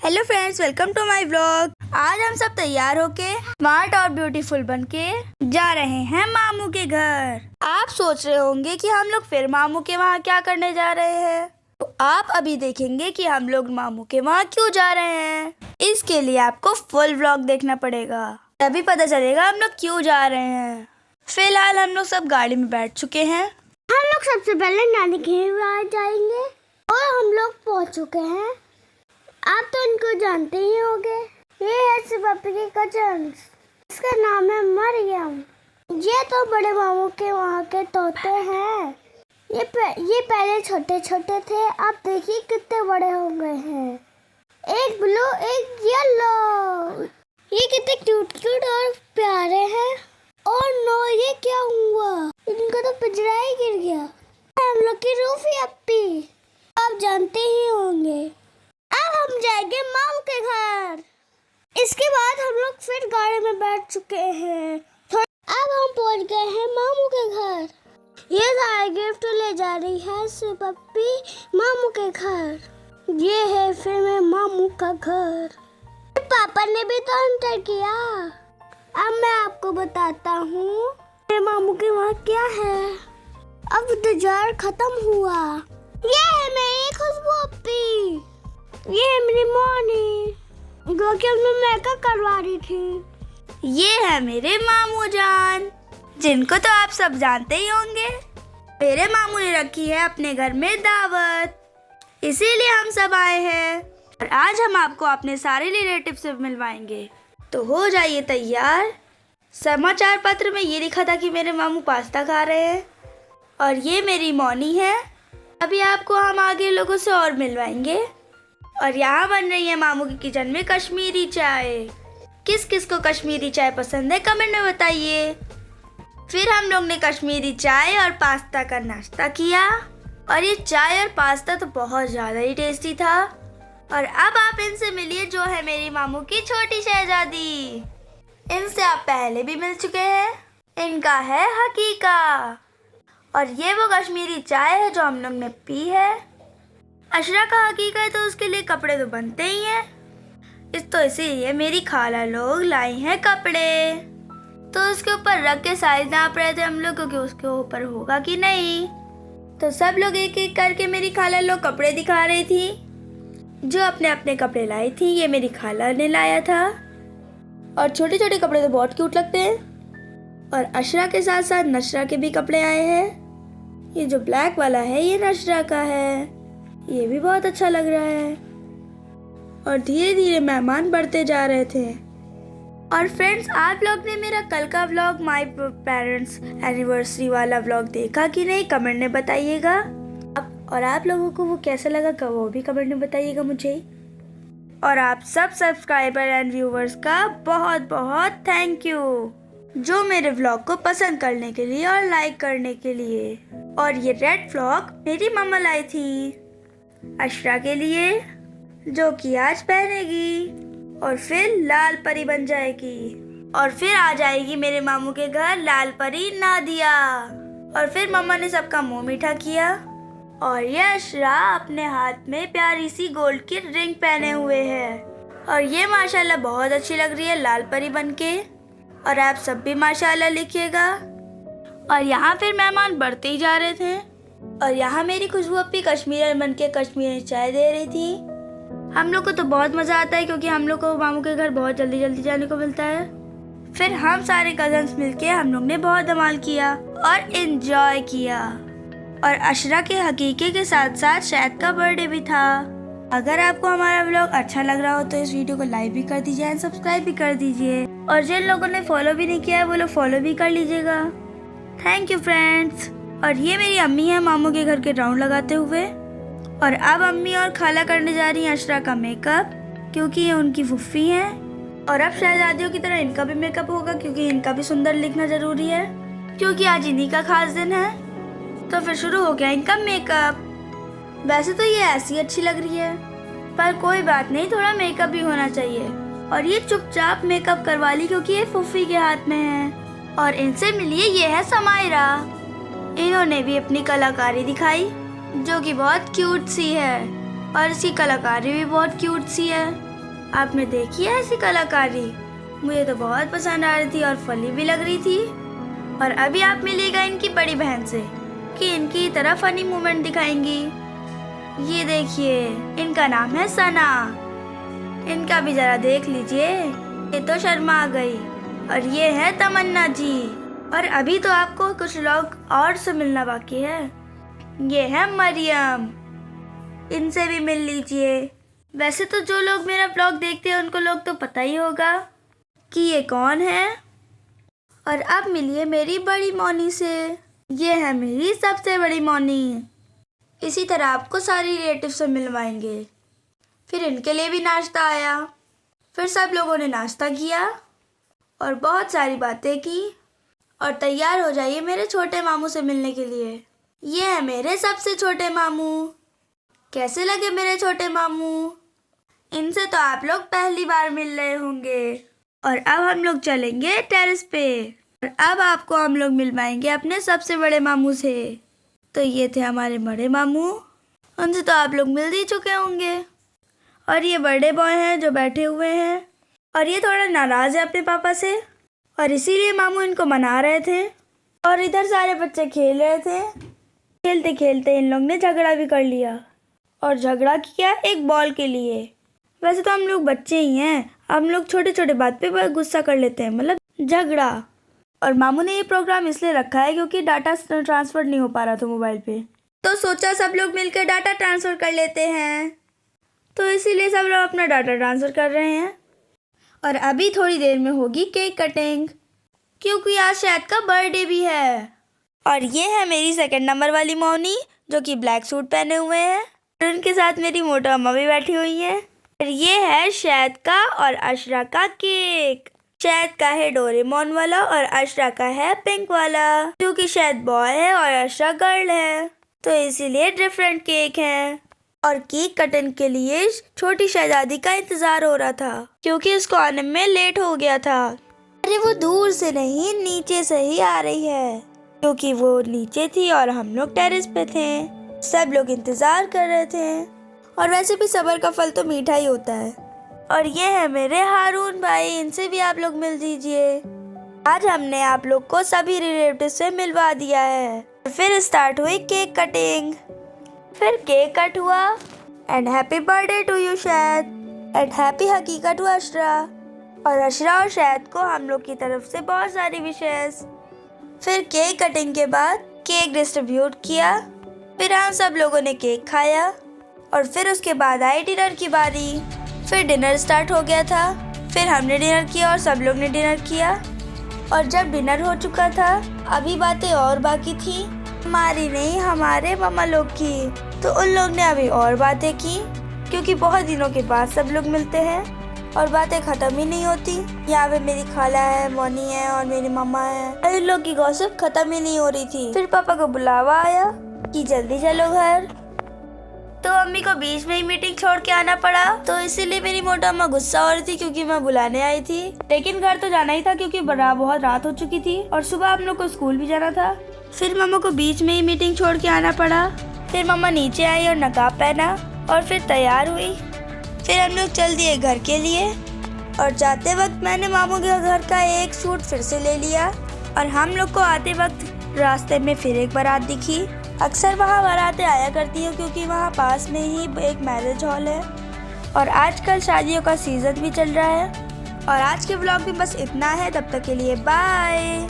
Hello friends, welcome to my vlog. आज हम सब तैयार होके स्मार्ट और ब्यूटीफुल बनके जा रहे हैं मामू के घर। आप सोच रहे होंगे कि हम लोग फिर मामू के वहाँ क्या करने जा रहे हैं, तो आप अभी देखेंगे कि हम लोग मामू के वहाँ क्यों जा रहे हैं। इसके लिए आपको फुल व्लॉग देखना पड़ेगा, तभी पता चलेगा हम लोग क्यों जा रहे हैं। फिलहाल हम लोग सब गाड़ी में बैठ चुके हैं। हम लोग सबसे पहले नानी के यहाँ जाएंगे और हम लोग पहुँच चुके हैं। आप तो इनको जानते ही होंगे, ये है शिवप्पी की कजन्स। इसका नाम है मरियम। ये तो बड़े मामू के वहाँ के तोते हैं। ये पहले छोटे छोटे थे, अब देखिए कितने बड़े हो गए हैं। एक ब्लू एक येलो। ये कितने क्यूट क्यूट और प्यारे हैं। और नो, ये क्या हुआ? इनका तो पिंजरा ही गिर गया। हम लोग की रूफी अप्पी, आप जानते ही होंगे। अब हम जाएंगे मामू के घर। इसके बाद हम लोग फिर गाड़ी में बैठ चुके हैं। अब हम पहुंच गए हैं मामू के घर। ये सारे गिफ्ट ले जा रही है शिवप्पी मामू के घर। ये है फिर मैं मामू का घर। पापा ने भी तो एंटर किया। अब मैं आपको बताता हूँ मेरे मामू के वहाँ क्या है। अब इंतजार खत्म हुआ। ये है मेरी खुशबू अप्पी। ये है मेरी मॉनी, जो कि मैं मेकअप करवा रही थी। ये है मेरे मामू जान, जिनको तो आप सब जानते ही होंगे। मेरे मामू ने रखी है अपने घर में दावत, इसीलिए हम सब आए हैं और आज हम आपको अपने सारे रिलेटिव से मिलवाएंगे। तो हो जाइए तैयार। समाचार पत्र में ये लिखा था कि मेरे मामू पास्ता खा रहे हैं और ये मेरी मॉनी है। अभी आपको हम आगे लोगों से और मिलवाएंगे। और यहाँ बन रही है मामू की किचन में कश्मीरी चाय। किस किस को कश्मीरी चाय पसंद है कमेंट में बताइए। फिर हम लोग ने कश्मीरी चाय और पास्ता का नाश्ता किया और ये चाय और पास्ता तो बहुत ज़्यादा ही टेस्टी था। और अब आप इनसे मिलिए, जो है मेरी मामू की छोटी शहजादी। इनसे आप पहले भी मिल चुके हैं। इनका है हकीका और ये वो कश्मीरी चाय है जो हम लोग ने पी है। अशरा का हकीका है तो उसके लिए कपड़े तो बनते ही हैं। इसीलिए मेरी खाला लोग लाई हैं कपड़े, तो उसके ऊपर रख के साइज नाप रहे थे हम लोग, क्योंकि उसके ऊपर होगा कि नहीं। तो सब लोग एक एक करके मेरी खाला लोग कपड़े दिखा रही थी। जो अपने अपने कपड़े लाई थी, ये मेरी खाला ने लाया था। और छोटे छोटे कपड़े तो बहुत क्यूट लगते हैं। और अशरा के साथ साथ नशरा के भी कपड़े आए हैं। ये जो ब्लैक वाला है ये नशरा का है, ये भी बहुत अच्छा लग रहा है। और धीरे धीरे मेहमान बढ़ते जा रहे थे। और फ्रेंड्स, आप लोग ने मेरा कल का व्लॉग माय पेरेंट्स एनिवर्सरी वाला व्लॉग देखा कि नहीं कमेंट में बताइएगा। और आप लोगों को वो कैसा लगा वो भी कमेंट में बताइएगा मुझे। और आप सब सब्सक्राइबर एंड व्यूवर्स का बहुत बहुत थैंक यू, जो मेरे व्लॉग को पसंद करने के लिए और लाइक करने के लिए। और ये रेड फ्रॉक मेरी मम्मा लाई थी अशरा के लिए, जो कि आज पहनेगी और फिर लाल परी बन जाएगी। और फिर आ जाएगी मेरे मामू के घर लाल परी नादिया। और फिर मम्मा ने सबका मुंह मीठा किया। और ये अशरा अपने हाथ में प्यारी सी गोल्ड की रिंग पहने हुए है। और ये माशाल्लाह बहुत अच्छी लग रही है लाल परी बनके। और आप सब भी माशाल्लाह लिखिएगा। और यहाँ फिर मेहमान बढ़ते ही जा रहे थे। और यहाँ मेरी खुशबू अप्पी कश्मीरी बन के कश्मीरी चाय दे रही थी। हम लोग को तो बहुत मज़ा आता है, क्योंकि हम लोग को मामू के घर बहुत जल्दी जल्दी जाने को मिलता है। फिर हम सारे कजन्स मिलके हम लोग ने बहुत धमाल किया और एंजॉय किया। और अशरा के हकीके के साथ साथ शायद का बर्थडे भी था। अगर आपको हमारा व्लॉग अच्छा लग रहा हो तो इस वीडियो को लाइक भी कर दीजिए एंड सब्सक्राइब भी कर दीजिए। और जिन लोगों ने फॉलो भी नहीं किया है वो लोग फॉलो भी कर लीजिएगा। Thank you friends. और ये मेरी अम्मी है मामू के घर के राउंड लगाते हुए। और अब अम्मी और खाला करने जा रही हैं अशरा का मेकअप, क्योंकि ये उनकी फुफ्फी हैं। और अब शहजादियों की तरह इनका भी मेकअप होगा, क्योंकि इनका भी सुंदर दिखना जरूरी है, क्योंकि आज इन्हीं का खास दिन है। तो फिर शुरू हो गया इनका मेकअप। वैसे तो ये ऐसी अच्छी लग रही है, पर कोई बात नहीं, थोड़ा मेकअप भी होना चाहिए। और ये चुपचाप मेकअप करवा ली, क्योंकि ये फुफ्फी के हाथ में है। और इनसे मिलिए, ये है समायरा। इन्होंने भी अपनी कलाकारी दिखाई, जो कि बहुत क्यूट सी है। और इसकी कलाकारी भी बहुत क्यूट सी है। आपने देखी है ऐसी कलाकारी? मुझे तो बहुत पसंद आ रही थी और फनी भी लग रही थी। और अभी आप मिलेगा इनकी बड़ी बहन से कि इनकी तरह फनी मूवमेंट दिखाएंगी। ये देखिए, इनका नाम है सना। इनका भी जरा देख लीजिए, ये तो शर्मा गई। और ये है तमन्ना जी। और अभी तो आपको कुछ लोग और से मिलना बाकी है। ये है मरियम, इनसे भी मिल लीजिए। वैसे तो जो लोग मेरा ब्लॉग देखते हैं उनको लोग तो पता ही होगा कि ये कौन है। और अब मिलिए मेरी बड़ी मौनी से। ये है मेरी सबसे बड़ी मौनी। इसी तरह आपको सारी रिलेटिव से मिलवाएंगे। फिर इनके लिए भी नाश्ता आया। फिर सब लोगों ने नाश्ता किया और बहुत सारी बातें की। और तैयार हो जाइए मेरे छोटे मामू से मिलने के लिए। ये है मेरे सबसे छोटे मामू। कैसे लगे मेरे छोटे मामू? इनसे तो आप लोग पहली बार मिल रहे होंगे। और अब हम लोग चलेंगे टेरेस पे। और अब आपको हम लोग मिलवाएंगे अपने सबसे बड़े मामू से। तो ये थे हमारे बड़े मामू। उनसे तो आप लोग मिल ही चुके होंगे। और ये बड़े बॉय हैं जो बैठे हुए हैं। और ये थोड़ा नाराज़ है अपने पापा से और इसीलिए मामू इनको मना रहे थे। और इधर सारे बच्चे खेल रहे थे। खेलते खेलते इन लोग ने झगड़ा भी कर लिया। और झगड़ा किया एक बॉल के लिए। वैसे तो हम लोग बच्चे ही हैं, हम लोग छोटे छोटे बात पे बहुत गुस्सा कर लेते हैं, मतलब झगड़ा। और मामू ने ये प्रोग्राम इसलिए रखा है क्योंकि डाटा ट्रांसफ़र नहीं हो पा रहा था मोबाइल पे। तो सोचा सब लोग मिलकर डाटा ट्रांसफ़र कर लेते हैं। तो इसीलिए सब लोग अपना डाटा ट्रांसफ़र कर रहे हैं। और अभी थोड़ी देर में होगी केक कटिंग, क्योंकि आज शायद का बर्थडे भी है। और ये है मेरी सेकंड नंबर वाली मौनी जो कि ब्लैक सूट पहने हुए हैं। और उनके साथ मेरी मोटा अम्मा भी बैठी हुई है। और ये है शहद का और अशरा का केक। शहद का है डोरेमोन वाला और अशरा का है पिंक वाला, क्योंकि शहद बॉय है और अशरा गर्ल है, तो इसीलिए डिफरेंट केक है। और केक कटिंग के लिए छोटी शहजादी का इंतजार हो रहा था क्योंकि उसको आने में लेट हो गया था। अरे वो दूर से नहीं, नीचे से ही आ रही है, क्योंकि वो नीचे थी और हम लोग टेरेस पे थे। सब लोग इंतजार कर रहे थे। और वैसे भी सब्र का फल तो मीठा ही होता है। और ये है मेरे हारून भाई, इनसे भी आप लोग मिल दीजिए। आज हमने आप लोग को सभी रिलेटिव से मिलवा दिया है। फिर स्टार्ट हुई केक कटिंग। फिर केक कट हुआ। And happy birthday to you Shahad. And happy हकीकत टू अशरा। और अशरा और शहद को हम लोग की तरफ से बहुत सारी विशेष। फिर केक कटिंग के बाद केक डिस्ट्रीब्यूट किया। फिर हम सब लोगों ने केक खाया। और फिर उसके बाद आई डिनर की बारी। फिर डिनर स्टार्ट हो गया था। फिर हमने डिनर किया और सब लोग ने डिनर किया। और जब डिनर हो चुका था, अभी बातें और बाकी थी, हमारी नहीं हमारे मामा लोग की। तो उन लोग ने अभी और बातें की, क्योंकि बहुत दिनों के बाद सब लोग मिलते हैं और बातें ख़त्म ही नहीं होती। यहाँ पे मेरी खाला है, मौनी है और मेरी मामा है। इन लोग की गॉसिप ख़त्म ही नहीं हो रही थी। फिर पापा को बुलावा आया कि जल्दी चलो घर। तो अम्मी को बीच में ही मीटिंग छोड़ के आना पड़ा। तो इसीलिए मेरी मोटा अम्मा गुस्सा हो रही थी क्योंकि मैं बुलाने आई थी, लेकिन घर तो जाना ही था क्योंकि बहुत रात हो चुकी थी और सुबह हम लोग को स्कूल भी जाना था। फिर मम्मा को बीच में ही मीटिंग छोड़ के आना पड़ा। फिर मम्मा नीचे आई और नकाब पहना और फिर तैयार हुई। फिर हम लोग चल दिए घर के लिए। और जाते वक्त मैंने मामू के घर का एक सूट फिर से ले लिया। और हम लोग को आते वक्त रास्ते में फिर एक बारात दिखी। अक्सर वहाँ बारातें आया करती है क्योंकि वहाँ पास में ही एक मैरिज हॉल है और आजकल शादियों का सीज़न भी चल रहा है। और आज के व्लॉग में बस इतना है। तब तक के लिए बाय।